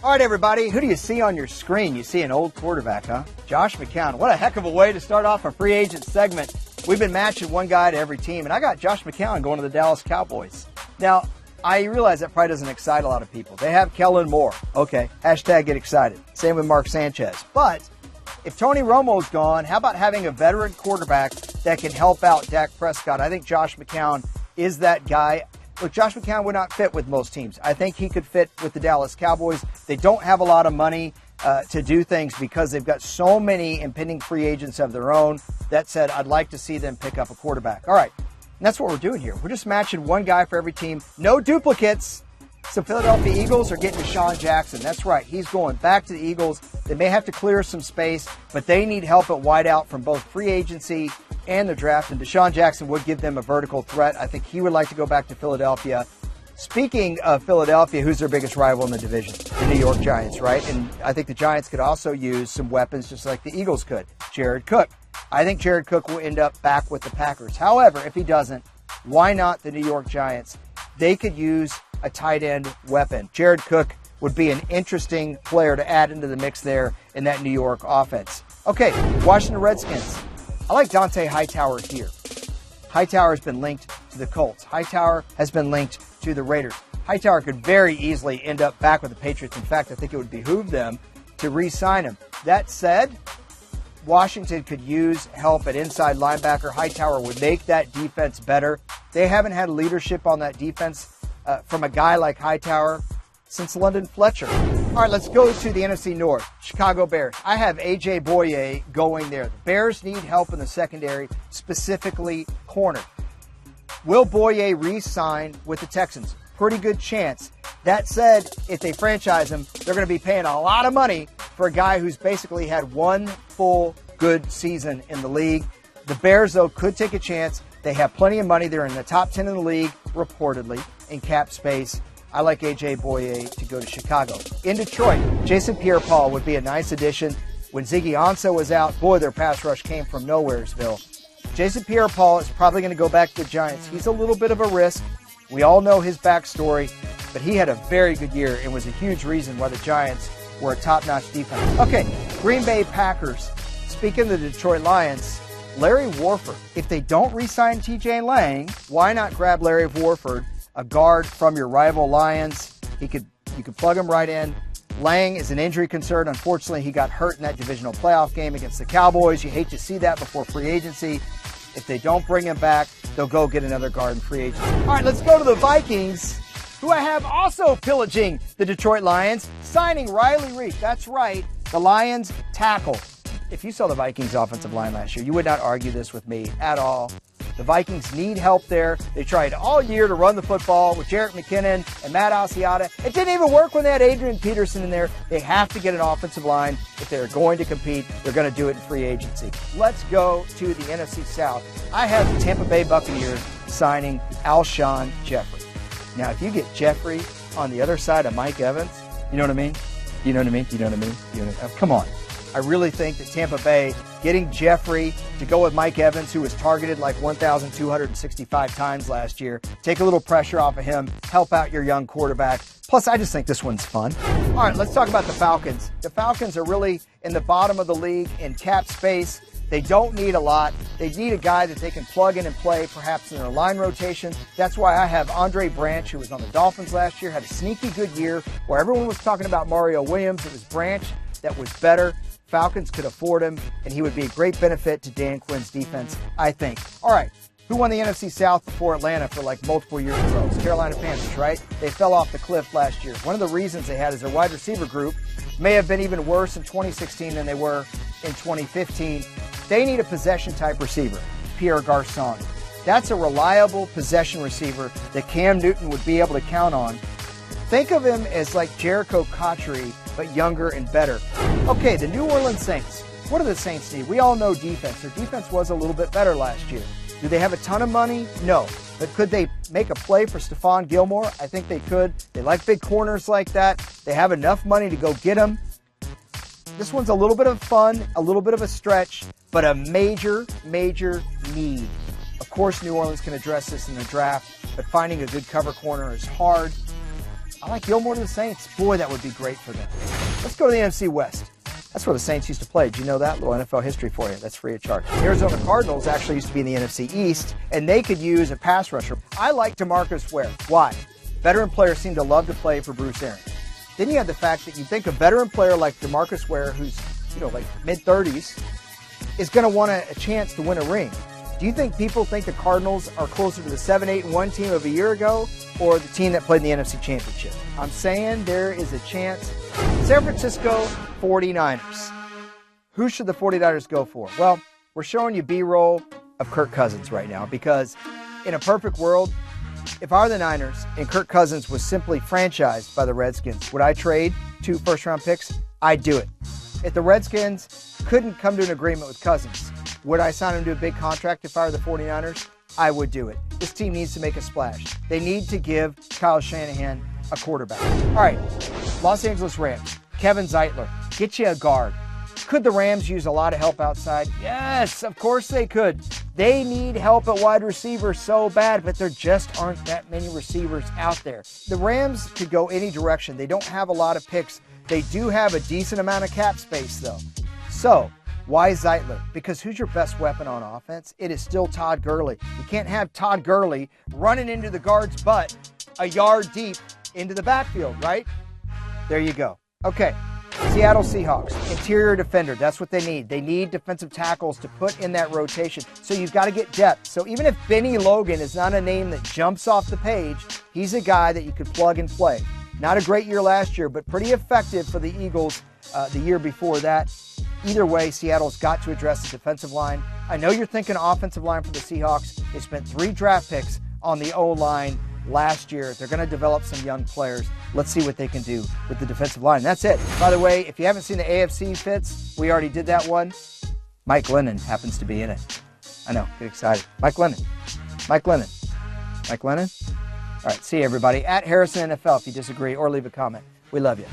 All right, everybody, who do you see on your screen? You see an old quarterback, huh? Josh McCown. What a heck of a way to start off a free agent segment. We've been matching one guy to every team, and I got Josh McCown going to the Dallas Cowboys. Now, I realize that probably doesn't excite a lot of people. They have Kellen Moore. Okay, hashtag get excited. Same with Mark Sanchez. But if Tony Romo's gone, how about having a veteran quarterback that can help out Dak Prescott? I think Josh McCown is that guy. Look, Josh McCown would not fit with most teams. I think he could fit with the Dallas Cowboys. They don't have a lot of money to do things because they've got so many impending free agents of their own. That said, I'd like to see them pick up a quarterback. All right, and that's what we're doing here. We're just matching one guy for every team. No duplicates. So Philadelphia Eagles are getting Deshaun Jackson. That's right. He's going back to the Eagles. They may have to clear some space, but they need help at wideout from both free agency and the draft, and Deshaun Jackson would give them a vertical threat. I think he would like to go back to Philadelphia. Speaking of Philadelphia, who's their biggest rival in the division? The New York Giants, right? And I think the Giants could also use some weapons just like the Eagles could. Jared Cook. I think Jared Cook will end up back with the Packers. However, if he doesn't, why not the New York Giants? They could use a tight end weapon. Jared Cook would be an interesting player to add into the mix there in that New York offense. Okay, Washington Redskins. I like Dante Hightower here. Hightower has been linked to the Colts. Hightower has been linked to the Raiders. Hightower could very easily end up back with the Patriots. In fact, I think it would behoove them to re-sign him. That said, Washington could use help at inside linebacker. Hightower would make that defense better. They haven't had leadership on that defense from a guy like Hightower since London Fletcher. All right, let's go to the NFC North. Chicago Bears. I have A.J. Boye going there. The Bears need help in the secondary, specifically corner. Will Boye re-sign with the Texans? Pretty good chance. That said, if they franchise him, they're going to be paying a lot of money for a guy who's basically had one full good season in the league. The Bears, though, could take a chance. They have plenty of money. They're in the top 10 in the league, reportedly, in cap space. I like A.J. Boye to go to Chicago. In Detroit, Jason Pierre-Paul would be a nice addition. When Ziggy Ansah was out, boy, their pass rush came from Nowheresville. Jason Pierre-Paul is probably going to go back to the Giants. He's a little bit of a risk. We all know his backstory, but he had a very good year and was a huge reason why the Giants were a top-notch defense. Okay, Green Bay Packers. Speaking of the Detroit Lions, Larry Warford. If they don't re-sign T.J. Lang, why not grab Larry Warford, a guard from your rival Lions? You could plug him right in. Lang is an injury concern. Unfortunately, he got hurt in that divisional playoff game against the Cowboys. You hate to see that before free agency. If they don't bring him back, they'll go get another guard in free agency. All right, let's go to the Vikings, who I have also pillaging the Detroit Lions, signing Riley Reiff. That's right, the Lions tackle. If you saw the Vikings offensive line last year, you would not argue this with me at all. The Vikings need help there. They tried all year to run the football with Jerick McKinnon and Matt Asiata. It didn't even work when they had Adrian Peterson in there. They have to get an offensive line. If they're going to compete, they're going to do it in free agency. Let's go to the NFC South. I have the Tampa Bay Buccaneers signing Alshon Jeffrey. Now, if you get Jeffrey on the other side of Mike Evans, you know what I mean? You know what I mean? You know what I mean? You know what I mean? Come on. I really think that Tampa Bay getting Jeffrey to go with Mike Evans, who was targeted like 1,265 times last year, take a little pressure off of him, help out your young quarterback. Plus, I just think this one's fun. All right, let's talk about the Falcons. The Falcons are really in the bottom of the league in cap space. They don't need a lot. They need a guy that they can plug in and play, perhaps in their line rotation. That's why I have Andre Branch, who was on the Dolphins last year, had a sneaky good year where everyone was talking about Mario Williams. It was Branch that was better. Falcons could afford him, and he would be a great benefit to Dan Quinn's defense, I think. All right, who won the NFC South before Atlanta for like multiple years in a row? It's Carolina Panthers, right? They fell off the cliff last year. One of the reasons they had is their wide receiver group may have been even worse in 2016 than they were in 2015. They need a possession-type receiver, Pierre Garçon. That's a reliable possession receiver that Cam Newton would be able to count on. Think of him as like Jericho Cotchery, but younger and better. Okay, the New Orleans Saints. What do the Saints need? We all know defense. Their defense was a little bit better last year. Do they have a ton of money? No. But could they make a play for Stephon Gilmore? I think they could. They like big corners like that. They have enough money to go get them. This one's a little bit of fun, a little bit of a stretch, but a major, major need. Of course, New Orleans can address this in the draft, but finding a good cover corner is hard. I like Gilmore to the Saints. Boy, that would be great for them. Let's go to the NFC West. That's where the Saints used to play. Did you know that? Little NFL history for you. That's free of charge. The Arizona Cardinals actually used to be in the NFC East, and they could use a pass rusher. I like DeMarcus Ware. Why? Veteran players seem to love to play for Bruce Arians. Then you have the fact that you think a veteran player like DeMarcus Ware, who's like mid-30s, is going to want a chance to win a ring. Do you think people think the Cardinals are closer to the 7-8-1 team of a year ago or the team that played in the NFC Championship? I'm saying there is a chance. San Francisco 49ers. Who should the 49ers go for? Well, we're showing you B-roll of Kirk Cousins right now because in a perfect world, if I were the Niners and Kirk Cousins was simply franchised by the Redskins, would I trade 2 first-round picks? I'd do it. If the Redskins couldn't come to an agreement with Cousins, would I sign him to a big contract if I were the 49ers? I would do it. This team needs to make a splash. They need to give Kyle Shanahan a quarterback. All right, Los Angeles Rams, Kevin Zeitler, get you a guard. Could the Rams use a lot of help outside? Yes, of course they could. They need help at wide receiver so bad, but there just aren't that many receivers out there. The Rams could go any direction. They don't have a lot of picks. They do have a decent amount of cap space, though. So, why Zeitler? Because who's your best weapon on offense? It is still Todd Gurley. You can't have Todd Gurley running into the guard's butt a yard deep into the backfield, right? There you go. Okay, Seattle Seahawks, interior defender. That's what they need. They need defensive tackles to put in that rotation. So you've got to get depth. So even if Benny Logan is not a name that jumps off the page, he's a guy that you could plug and play. Not a great year last year, but pretty effective for the Eagles the year before that. Either way, Seattle's got to address the defensive line. I know you're thinking offensive line for the Seahawks. They spent 3 draft picks on the O-line last year. They're going to develop some young players. Let's see what they can do with the defensive line. That's it. By the way, if you haven't seen the AFC fits, we already did that one. Mike Lennon happens to be in it. I know, get excited. Mike Lennon. Mike Lennon. Mike Lennon? All right, see you everybody. At Harrison NFL if you disagree or leave a comment. We love you.